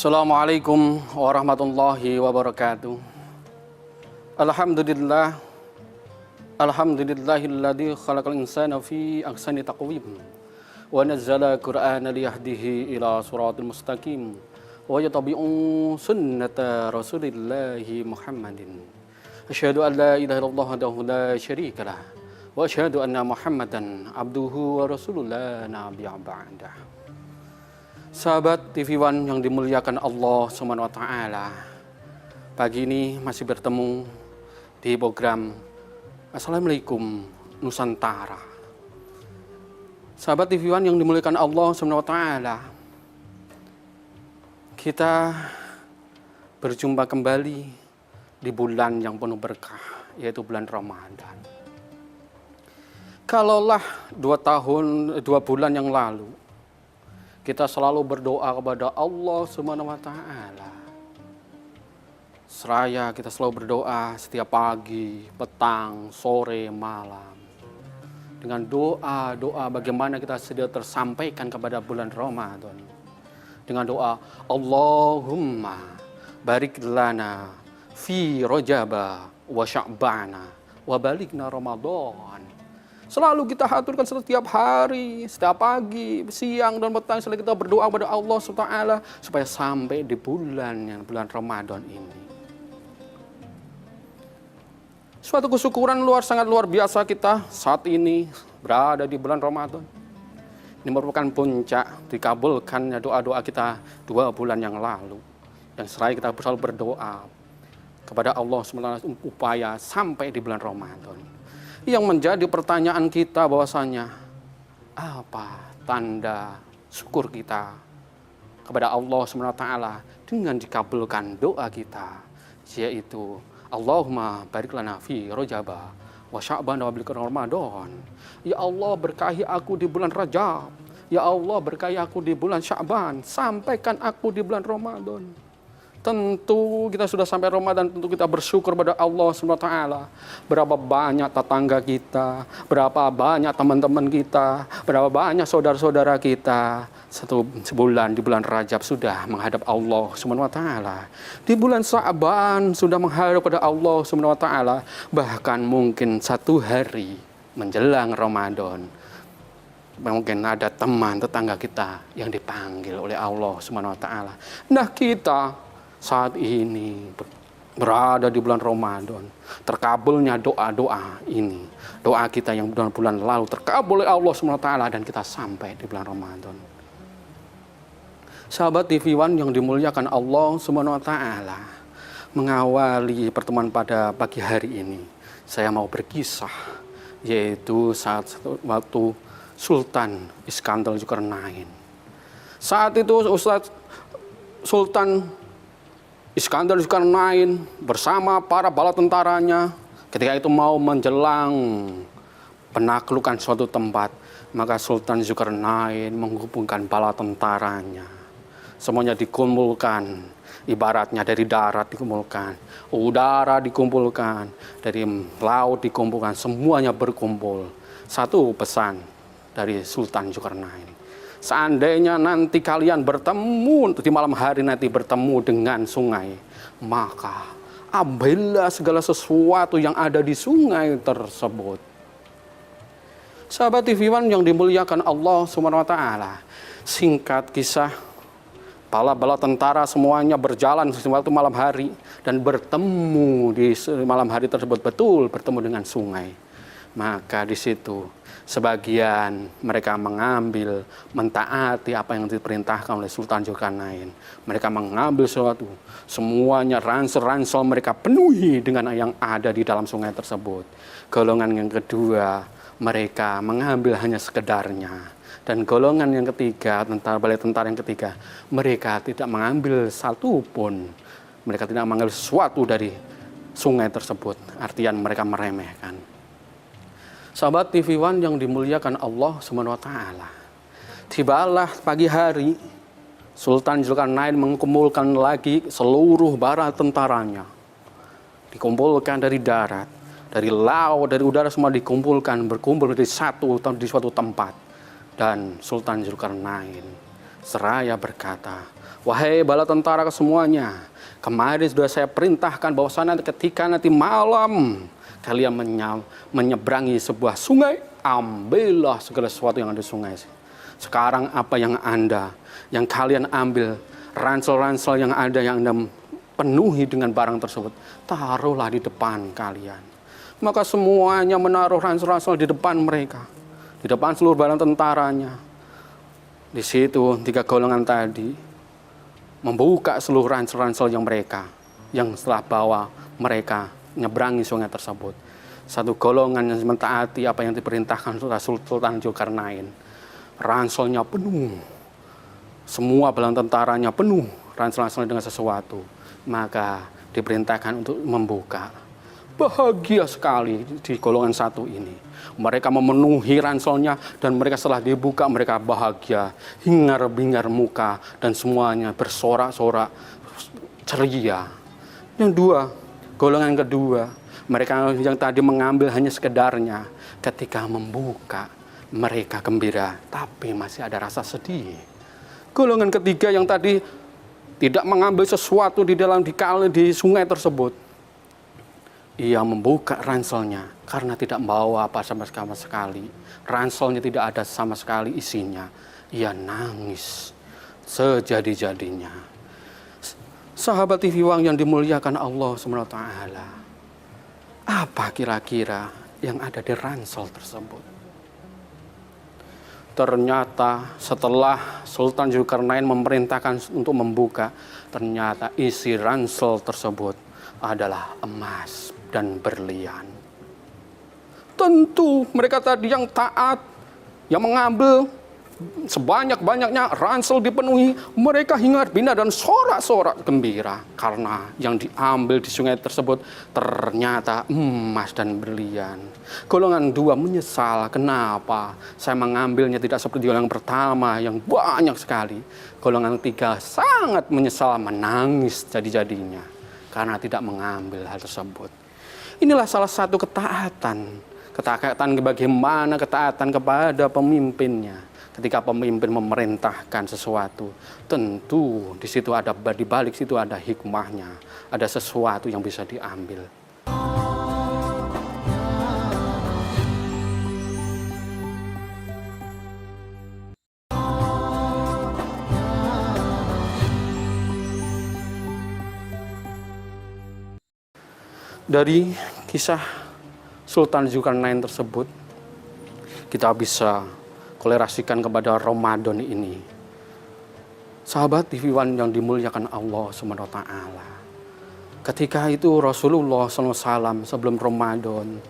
Assalamualaikum warahmatullahi wabarakatuh. Alhamdulillah. Alhamdulillahilladzi khalaqal insana fi ahsani taqwim wa nazzala qur'ana liyahdihi ila siratal mustaqim wa yattabi'u sunnata rasulillahi Muhammadin. Asyhadu an la ilaha illallah wahdahu la syarikalah wa asyhadu anna Muhammadan abduhu wa rasulullah nabiyya ba'dah. Sahabat TV One yang dimuliakan Allah Subhanahu wa taala. Pagi ini masih bertemu di program Assalamualaikum Nusantara. Sahabat TV One yang dimuliakan Allah Subhanahu wa taala. Kita berjumpa kembali di bulan yang penuh berkah, yaitu bulan Ramadan. Kalaulah 2 bulan yang lalu kita selalu berdoa kepada Allah Subhanahu wa taala. Seraya kita selalu berdoa setiap pagi, petang, sore, malam. Dengan doa-doa bagaimana kita sedia tersampaikan kepada bulan Ramadan. Dengan doa Allahumma barik lana fi Rajaba wa Sya'bana wa balikna Ramadan. Selalu kita haturkan setiap hari, setiap pagi, siang, dan petang. Selalu kita berdoa kepada Allah SWT supaya sampai di bulan Ramadan ini. Suatu kesyukuran sangat luar biasa kita saat ini berada di bulan Ramadan. Ini merupakan puncak dikabulkannya doa-doa kita 2 bulan yang lalu. Yang seraya kita selalu berdoa kepada Allah SWT upaya sampai di bulan Ramadan. Yang menjadi pertanyaan kita bahwasanya apa tanda syukur kita kepada Allah SWT dengan dikabulkan doa kita, yaitu Allahumma barik lana fi Rajaba wa Sya'ban wa balikna Ramadan. Ya Allah, berkahi aku di bulan Rajab. Ya Allah, berkahi aku di bulan Sya'ban, sampaikan aku di bulan Ramadan. Tentu kita sudah sampai Ramadan, tentu kita bersyukur pada Allah SWT. Berapa banyak tetangga kita, berapa banyak teman-teman kita, berapa banyak saudara-saudara kita sebulan di bulan Rajab sudah menghadap Allah SWT. Di bulan Sya'ban sudah menghadap pada Allah SWT. Bahkan mungkin 1 hari menjelang Ramadan, mungkin ada teman tetangga kita yang dipanggil oleh Allah SWT. Nah, kita saat ini berada di bulan Ramadan, terkabulnya doa-doa ini, doa kita yang bulan lalu terkabul oleh Allah SWT, dan kita sampai di bulan Ramadan. Sahabat TV One yang dimuliakan Allah SWT, mengawali pertemuan pada pagi hari ini, saya mau berkisah, yaitu waktu Sultan Iskandar Zulkarnain. Saat itu Sultan Iskandar Zulkarnain bersama para bala tentaranya ketika itu mau menjelang penaklukan suatu tempat, maka Sultan Zulkarnain menghubungkan bala tentaranya. Semuanya dikumpulkan, ibaratnya dari darat dikumpulkan, udara dikumpulkan, dari laut dikumpulkan, semuanya berkumpul. Satu pesan dari Sultan Zulkarnain. Seandainya nanti kalian bertemu di malam hari, nanti bertemu dengan sungai, maka ambillah segala sesuatu yang ada di sungai tersebut. Sahabat TV One yang dimuliakan Allah SWT, singkat kisah, bala-bala tentara semuanya berjalan suatu malam hari dan bertemu di malam hari tersebut, betul bertemu dengan sungai. Maka di situ sebagian mereka mengambil, mentaati apa yang diperintahkan oleh Sultan Zulkarnain. Mereka mengambil sesuatu, semuanya ransel-ransel mereka penuhi dengan yang ada di dalam sungai tersebut. Golongan yang kedua, mereka mengambil hanya sekedarnya. Dan golongan yang ketiga, balai tentara yang ketiga, mereka tidak mengambil satu pun. Mereka tidak mengambil sesuatu dari sungai tersebut. Artian mereka meremehkan. Sahabat TV One yang dimuliakan Allah SWT, tibalah pagi hari, Sultan Zulkarnain mengumpulkan lagi seluruh bala tentaranya. Dikumpulkan dari darat, dari laut, dari udara, semua dikumpulkan, berkumpul di suatu tempat. Dan Sultan Zulkarnain seraya berkata, "Wahai bala tentara kesemuanya, kemarin sudah saya perintahkan bahwasanya ketika nanti malam kalian menyeberangi sebuah sungai, ambillah segala sesuatu yang ada di sungai. Sekarang apa yang kalian ambil, ransel-ransel yang ada yang Anda penuhi dengan barang tersebut, taruhlah di depan kalian." Maka semuanya menaruh ransel-ransel di depan mereka, di depan seluruh bala tentaranya. Di situ 3 golongan tadi membuka seluruh ransel-ransel yang setelah bawa mereka nyeberangi sungai tersebut. Satu golongan yang mentaati apa yang diperintahkan Sultan Zulkarnain, ranselnya penuh, semua bala tentaranya penuh ransel-ransel dengan sesuatu, maka diperintahkan untuk membuka. Bahagia sekali di golongan satu ini. Mereka memenuhi ranselnya dan mereka setelah dibuka mereka bahagia, hingar-bingar muka dan semuanya bersorak-sorak ceria. Golongan kedua, mereka yang tadi mengambil hanya sekedarnya, ketika membuka mereka gembira, tapi masih ada rasa sedih. Golongan ketiga yang tadi tidak mengambil sesuatu di sungai tersebut, ia membuka ranselnya karena tidak membawa apa sama sekali. Ranselnya tidak ada sama sekali isinya. Ia nangis sejadi-jadinya. Sahabat TV Wang yang dimuliakan Allah SWT, apa kira-kira yang ada di ransel tersebut? Ternyata setelah Sultan Zulkarnain memerintahkan untuk membuka, ternyata isi ransel tersebut adalah emas dan berlian. Tentu mereka tadi yang taat, yang mengambil sebanyak-banyaknya, ransel dipenuhi, mereka hingar-bingar dan sorak-sorak gembira karena yang diambil di sungai tersebut ternyata emas dan berlian. Golongan 2 menyesal, kenapa saya mengambilnya tidak seperti golongan pertama yang banyak sekali. Golongan 3 sangat menyesal, menangis jadi-jadinya karena tidak mengambil hal tersebut. Inilah salah satu ketaatan bagaimana ketaatan kepada pemimpinnya. Ketika pemimpin memerintahkan sesuatu, tentu di situ di balik situ ada hikmahnya, ada sesuatu yang bisa diambil. Dari kisah Sultan Zulkarnain tersebut, kita bisa kolerasikan kepada Ramadan ini. Sahabat TV One yang dimuliakan Allah SWT, ketika itu Rasulullah SAW sebelum Ramadan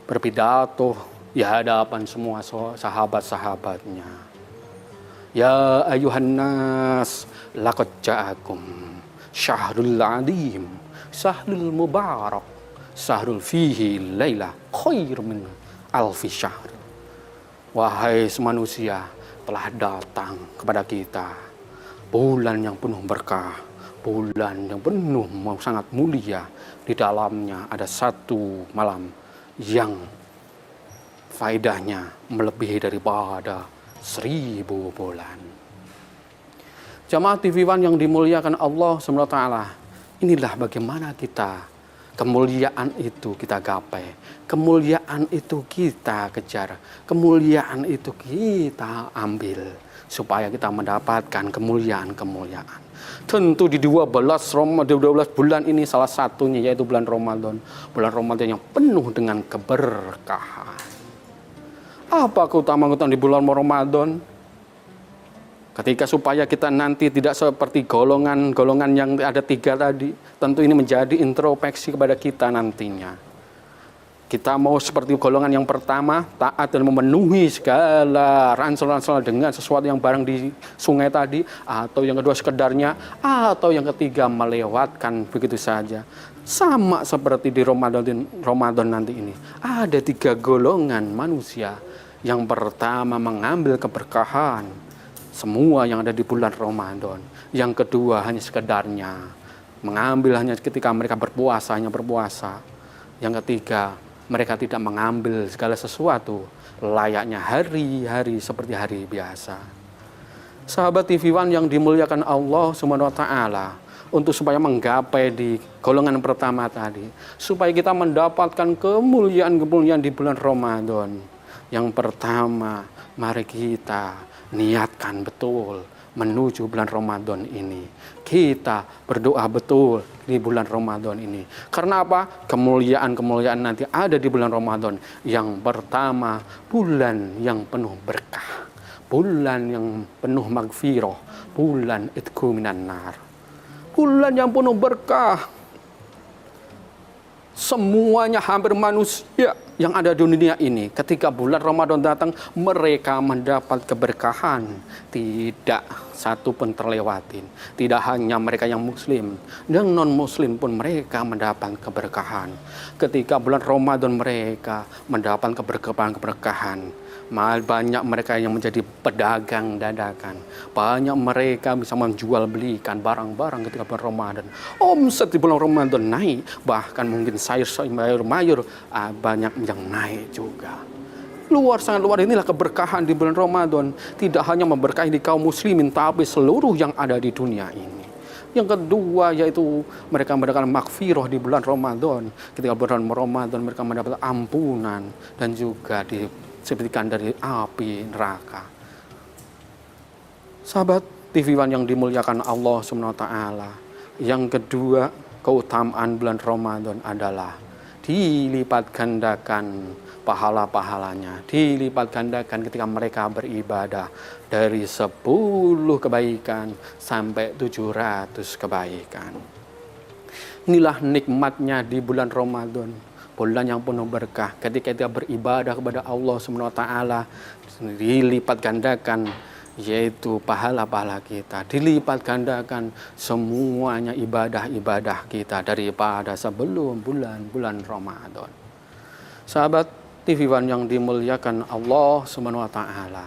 berpidato di hadapan semua sahabat-sahabatnya. Ya ayuhan nas, laqad ja'akum syahrul adim, syahrul mubarak, syahrul fihi layla khair min alfi syahr. Wahai manusia, telah datang kepada kita bulan yang penuh berkah, bulan yang penuh sangat mulia. Di dalamnya ada satu malam yang faedahnya melebihi daripada 1000 bulan. Jamaah TV One yang dimuliakan Allah SWT, inilah bagaimana kemuliaan itu kita gapai, kemuliaan itu kita kejar, kemuliaan itu kita ambil, supaya kita mendapatkan kemuliaan-kemuliaan. Tentu di 12 bulan ini salah satunya yaitu bulan Ramadan. Bulan Ramadan yang penuh dengan keberkahan. Apa keutamaan di bulan Ramadan? Ketika supaya kita nanti tidak seperti golongan yang ada 3 tadi, tentu ini menjadi introspeksi kepada kita nantinya. Kita mau seperti golongan yang pertama, taat dan memenuhi segala ransel-ransel dengan sesuatu yang barang di sungai tadi, atau yang kedua sekedarnya, atau yang ketiga melewatkan begitu saja. Sama seperti di Ramadan nanti ini. Ada 3 golongan manusia. Yang pertama mengambil keberkahan semua yang ada di bulan Ramadan. Yang kedua hanya sekedarnya, mengambil hanya ketika mereka berpuasa, hanya berpuasa. Yang ketiga, mereka tidak mengambil segala sesuatu layaknya hari-hari seperti hari biasa. Sahabat TV One yang dimuliakan Allah Subhanahu wa taala, untuk supaya menggapai di golongan pertama tadi, supaya kita mendapatkan kemuliaan-kemuliaan di bulan Ramadan. Yang pertama, mari kita niatkan betul menuju bulan Ramadan ini. Kita berdoa betul di bulan Ramadan ini. Karena apa? Kemuliaan-kemuliaan nanti ada di bulan Ramadan. Yang pertama, bulan yang penuh berkah, bulan yang penuh magfirah, bulan itqu minan nar. Bulan yang penuh berkah. Semuanya hampir manusia yang ada di dunia ini, ketika bulan Ramadan datang, mereka mendapat keberkahan. Tidak satu pun terlewatin. Tidak hanya mereka yang muslim, dan non-muslim pun mereka mendapat keberkahan. Ketika bulan Ramadan mereka mendapat keberkahan. Banyak mereka yang menjadi pedagang dadakan. Banyak mereka bisa menjual belikan barang-barang ketika bulan Ramadan. Omset di bulan Ramadan naik. Bahkan mungkin sayur-mayur banyak yang naik juga. Sangat luar, inilah keberkahan di bulan Ramadan. Tidak hanya memberkahi di kaum muslimin, tapi seluruh yang ada di dunia ini. Yang kedua yaitu mereka mendapatkan magfirah di bulan Ramadan. Ketika bulan Ramadan mereka mendapat ampunan dan juga diselamatkan dari api neraka. Sahabat TV One yang dimuliakan Allah Subhanahu wa taala. Yang kedua, keutamaan bulan Ramadan adalah dilipat gandakan pahala-pahalanya, dilipat gandakan ketika mereka beribadah dari 10 kebaikan sampai 700 kebaikan. Inilah nikmatnya di bulan Ramadan, bulan yang penuh berkah. Ketika kita beribadah kepada Allah Subhanahu wa taala, dilipat gandakan yaitu pahala-pahala kita, dilipat gandakan semuanya ibadah-ibadah kita daripada sebelum bulan Ramadan. Sahabat TV One yang dimuliakan Allah Subhanahu wa taala.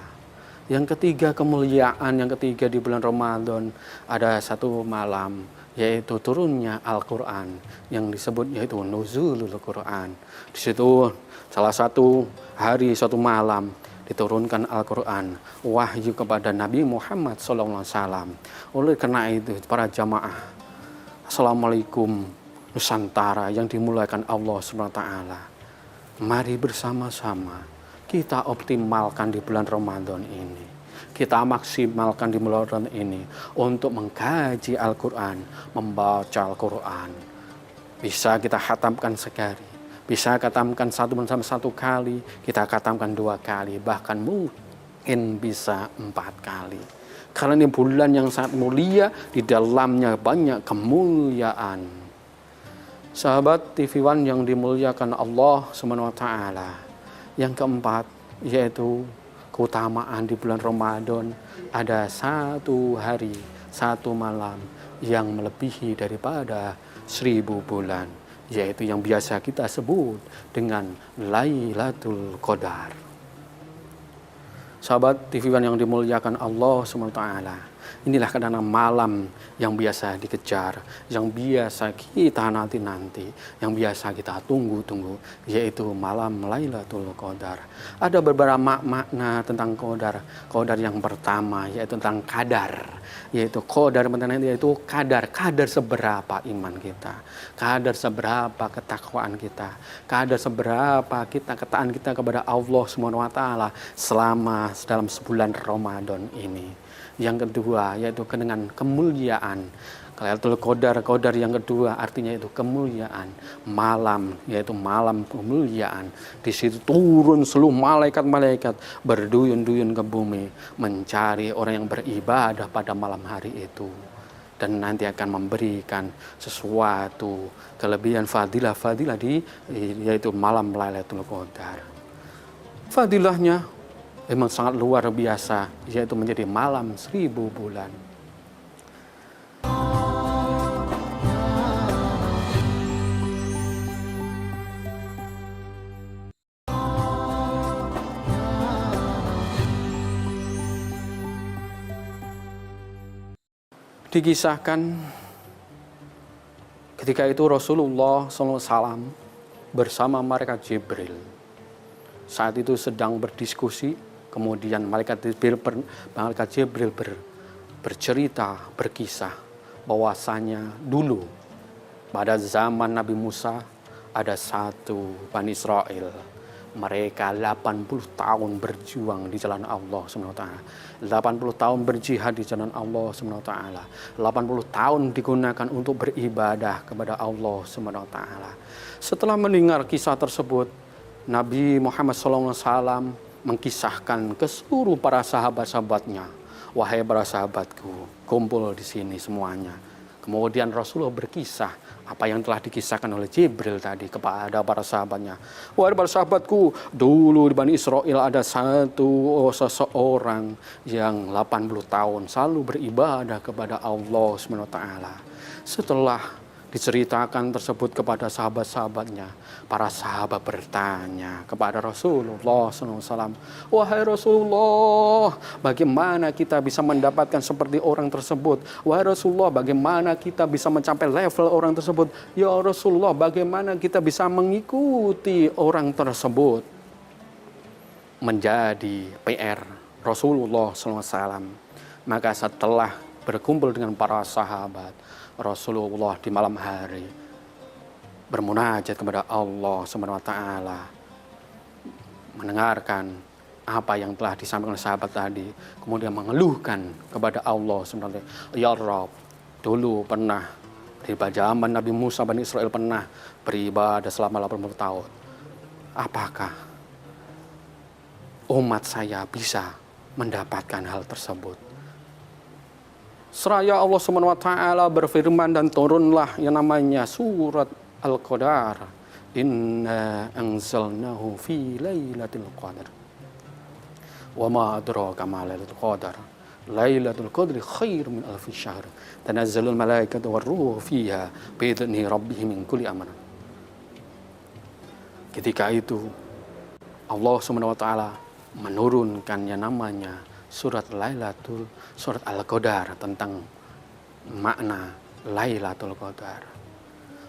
Yang ketiga, kemuliaan yang ketiga di bulan Ramadan, ada satu malam yaitu turunnya Al-Qur'an yang disebut yaitu nuzulul Qur'an. Di situ salah satu hari, suatu malam diturunkan Al-Qur'an, wahyu kepada Nabi Muhammad SAW. Oleh karena itu para jamaah, Assalamualaikum Nusantara yang dimuliakan Allah Subhanahu wa taala. Mari bersama-sama kita optimalkan di bulan Ramadan ini. Kita maksimalkan di bulan Ramadan ini untuk mengkaji Al-Qur'an, membaca Al-Qur'an. Bisa kita khatamkan sekali, bisa khatamkan satu kali, kita khatamkan 2 kali, bahkan mungkin bisa 4 kali. Karena ini bulan yang sangat mulia, di dalamnya banyak kemuliaan. Sahabat TV One yang dimuliakan Allah Subhanahu wa taala. Yang keempat yaitu keutamaan di bulan Ramadan, ada 1 hari, 1 malam yang melebihi daripada 1000 bulan, yaitu yang biasa kita sebut dengan Lailatul Qadar. Sahabat TV One yang dimuliakan Allah Subhanahu wa taala. Inilah kadang malam yang biasa dikejar, yang biasa kita nanti-nanti, yang biasa kita tunggu-tunggu, yaitu malam Lailatul Qadar. Ada beberapa makna tentang Qadar. Qadar yang pertama yaitu tentang kadar, yaitu Qadar yaitu kadar seberapa iman kita, kadar seberapa ketakwaan kita, kadar seberapa ketaatan kita kepada Allah Subhanahu wa taala selama dalam sebulan Ramadan ini. Yang kedua yaitu dengan kemuliaan. Lailatul Qadar yang kedua artinya itu kemuliaan, malam, yaitu malam kemuliaan. Di situ turun seluruh malaikat-malaikat berduyun-duyun ke bumi mencari orang yang beribadah pada malam hari itu, dan nanti akan memberikan sesuatu kelebihan fadilah yaitu malam Lailatul Qadar. Fadilahnya memang sangat luar biasa, yaitu menjadi malam 1000 bulan. Dikisahkan ketika itu Rasulullah SAW bersama malaikat Jibril saat itu sedang berdiskusi Kemudian malaikat Jibril bercerita, berkisah bahwasanya dulu pada zaman Nabi Musa ada satu Bani Israel. Mereka 80 tahun berjuang di jalan Allah SWT. 80 tahun berjihad di jalan Allah SWT. 80 tahun digunakan untuk beribadah kepada Allah SWT. Setelah mendengar kisah tersebut, Nabi Muhammad SAW mengkisahkan ke seluruh para sahabat-sahabatnya. Wahai para sahabatku, kumpul di sini semuanya. Kemudian Rasulullah berkisah apa yang telah dikisahkan oleh Jibril tadi kepada para sahabatnya. Wahai para sahabatku, dulu di Bani Israel ada seseorang yang 80 tahun selalu beribadah kepada Allah SWT. Setelah diceritakan tersebut kepada sahabat-sahabatnya, para sahabat bertanya kepada Rasulullah SAW, wahai Rasulullah, bagaimana kita bisa mendapatkan seperti orang tersebut? Wahai Rasulullah, bagaimana kita bisa mencapai level orang tersebut? Ya Rasulullah, bagaimana kita bisa mengikuti orang tersebut? Menjadi PR Rasulullah SAW. Maka setelah berkumpul dengan para sahabat, Rasulullah di malam hari bermunajat kepada Allah SWT, mendengarkan apa yang telah disampaikan oleh sahabat tadi, kemudian mengeluhkan kepada Allah SWT. Ya Rabb, dulu pernah di zaman Nabi Musa Bani Israel pernah beribadah selama 80 tahun. Apakah umat saya bisa mendapatkan hal tersebut? Seraya Allah SWT berfirman dan turunlah yang namanya surat Al-Qadar. Inna anzalnahu fi lailatul qadar. Wa ma adraka ma lailatul qadar. Lailatul qadri khair min alfi syahr. Tanazzalul malaikatu warruhu fiha biidzni rabbihim min kulli amr. Ketika itu Allah SWT menurunkan yang namanya surat Al-Qadar tentang makna Lailatul Qadar.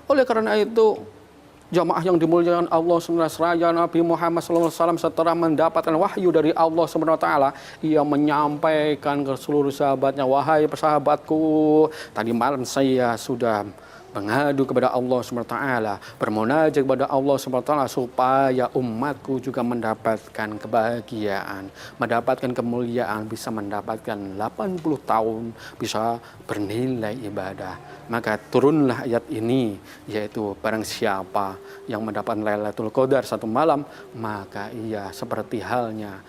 Oleh karena itu, jamaah yang dimuliakan Allah seraya Nabi Muhammad SAW setelah mendapatkan wahyu dari Allah SWT, ia menyampaikan ke seluruh sahabatnya, wahai sahabatku, tadi malam saya sudah mengadu kepada Allah SWT, bermunajat kepada Allah SWT supaya umatku juga mendapatkan kebahagiaan, mendapatkan kemuliaan, bisa mendapatkan 80 tahun, bisa bernilai ibadah. Maka turunlah ayat ini, yaitu barang siapa yang mendapat Lailatul Qadar satu malam, maka ia seperti halnya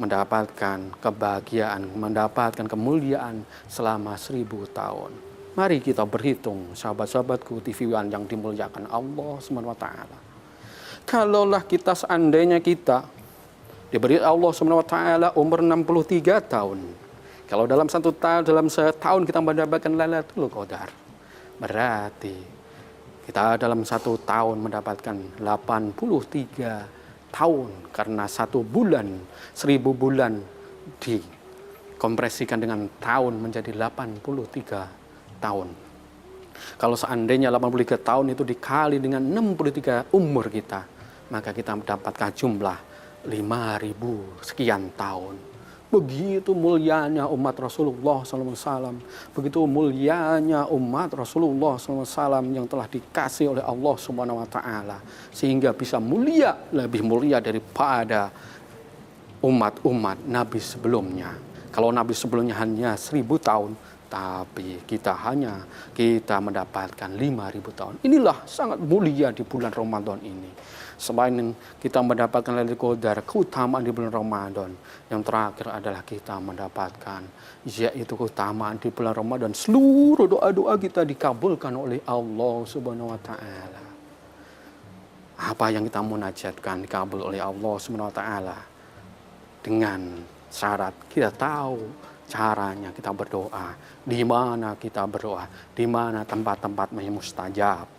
mendapatkan kebahagiaan, mendapatkan kemuliaan selama 1000 tahun. Mari kita berhitung, sahabat-sahabatku TV One yang dimuliakan Allah SWT. Kalaulah kita seandainya kita diberi Allah SWT umur 63 tahun. Kalau dalam setahun kita mendapatkan Lailatul Qadar, berarti kita dalam satu tahun mendapatkan 83 tahun. Karena satu bulan, 1000 bulan dikompresikan dengan tahun menjadi 83 tahun. Kalau seandainya 83 tahun itu dikali dengan 63 umur kita, maka kita mendapatkan jumlah 5000 sekian tahun. Begitu mulianya umat Rasulullah SAW, begitu mulianya umat Rasulullah SAW yang telah dikasih oleh Allah Subhanahu Wa Taala, sehingga bisa mulia, lebih mulia daripada umat-umat Nabi sebelumnya. Kalau Nabi sebelumnya hanya 1000 tahun, tapi kita mendapatkan 5000 tahun. Inilah sangat mulia di bulan Ramadan ini. Selain kita mendapatkan Lailatul Qadar, keutamaan di bulan Ramadan, yang terakhir adalah kita mendapatkan yaitu keutamaan di bulan Ramadan, seluruh doa-doa kita dikabulkan oleh Allah Subhanahu Wa Taala. Apa yang kita munajatkan dikabul oleh Allah Subhanahu Wa Taala dengan syarat kita tahu caranya kita berdoa, di mana kita berdoa, di mana tempat-tempat yang mustajab.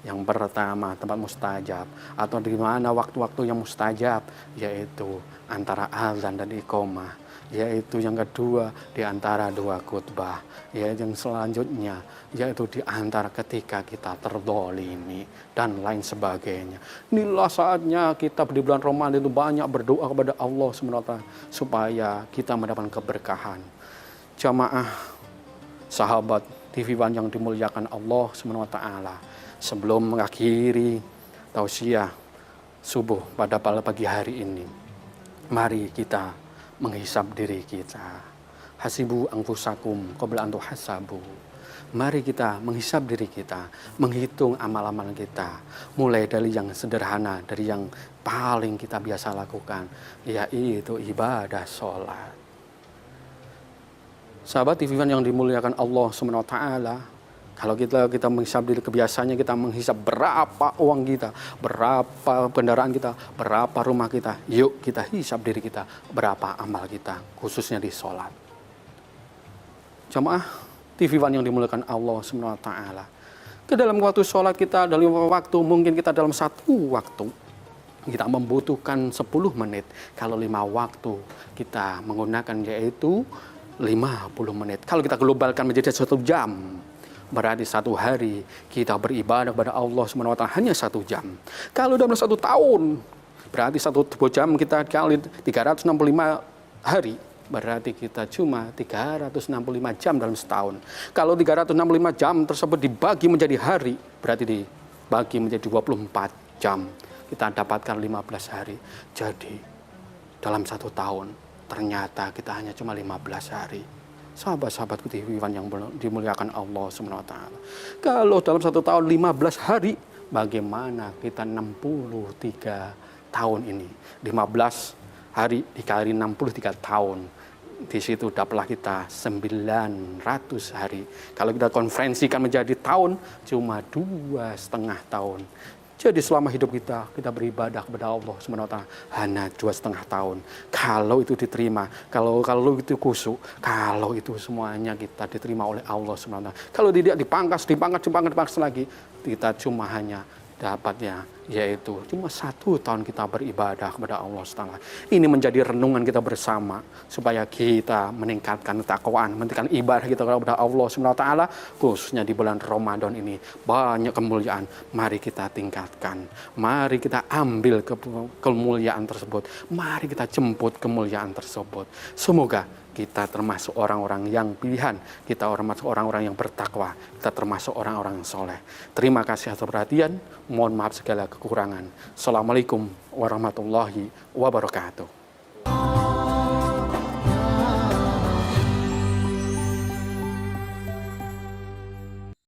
Yang pertama, tempat mustajab, atau di mana waktu-waktu yang mustajab, yaitu antara azan dan iqamah. Yaitu yang kedua di antara dua khutbah, yaitu yang selanjutnya yaitu di antara ketika kita terdolimi dan lain sebagainya. Inilah saatnya kita di bulan Ramadan itu banyak berdoa kepada Allah SWT supaya kita mendapatkan keberkahan. Jamaah sahabat TV One yang dimuliakan Allah SWT, sebelum mengakhiri tausiah subuh pada pagi hari ini, mari kita menghisab diri kita. Hasibu anfusakum qabla an tuhasabu. Mari kita menghisab diri kita, menghitung amal-amal kita, mulai dari yang sederhana, dari yang paling kita biasa lakukan, yaitu ibadah sholat. Sahabat TV One yang dimuliakan Allah SWT, kalau kita menghisab diri, kebiasaannya kita menghisab berapa uang kita, berapa kendaraan kita, berapa rumah kita. Yuk kita hisab diri kita, berapa amal kita, khususnya di sholat. Jamaah TV One yang dimuliakan Allah SWT, ke dalam waktu sholat kita, dalam waktu mungkin kita dalam satu waktu, kita membutuhkan 10 menit. Kalau 5 waktu kita menggunakan yaitu 50 menit. Kalau kita globalkan menjadi 1 jam, berarti 1 hari kita beribadah kepada Allah SWT hanya 1 jam. Kalau dalam 1 tahun, berarti 1 jam kita kali 365 hari, berarti kita cuma 365 jam dalam setahun. Kalau 365 jam tersebut dibagi menjadi hari, berarti dibagi menjadi 24 jam. Kita dapatkan 15 hari. Jadi dalam 1 tahun ternyata kita hanya cuma 15 hari. Sahabat-sahabatku TV One yang dimuliakan Allah SWT. Kalau dalam 1 tahun 15 hari, bagaimana kita 63 tahun ini? 15 hari dikali 63 tahun. Di situ dapatlah kita 900 hari. Kalau kita konferensikan menjadi tahun, cuma 2,5 tahun. Jadi selama hidup kita beribadah kepada Allah SWT hanya 2,5 tahun. Kalau itu diterima, kalau itu khusyuk, kalau itu semuanya kita diterima oleh Allah SWT. Kalau tidak dipangkas lagi, kita cuma hanya dapatnya yaitu cuma 1 tahun kita beribadah kepada Allah SWT. Ini menjadi renungan kita bersama supaya kita meningkatkan ketakwaan, meningkatkan ibadah kita kepada Allah SWT, khususnya di bulan Ramadan ini banyak kemuliaan. Mari kita tingkatkan, mari kita ambil kemuliaan tersebut, mari kita jemput kemuliaan tersebut. Semoga kita termasuk orang-orang yang pilihan, kita termasuk orang-orang yang bertakwa, kita termasuk orang-orang yang soleh. Terima kasih atas perhatian, mohon maaf segala kekurangan. Assalamualaikum warahmatullahi wabarakatuh.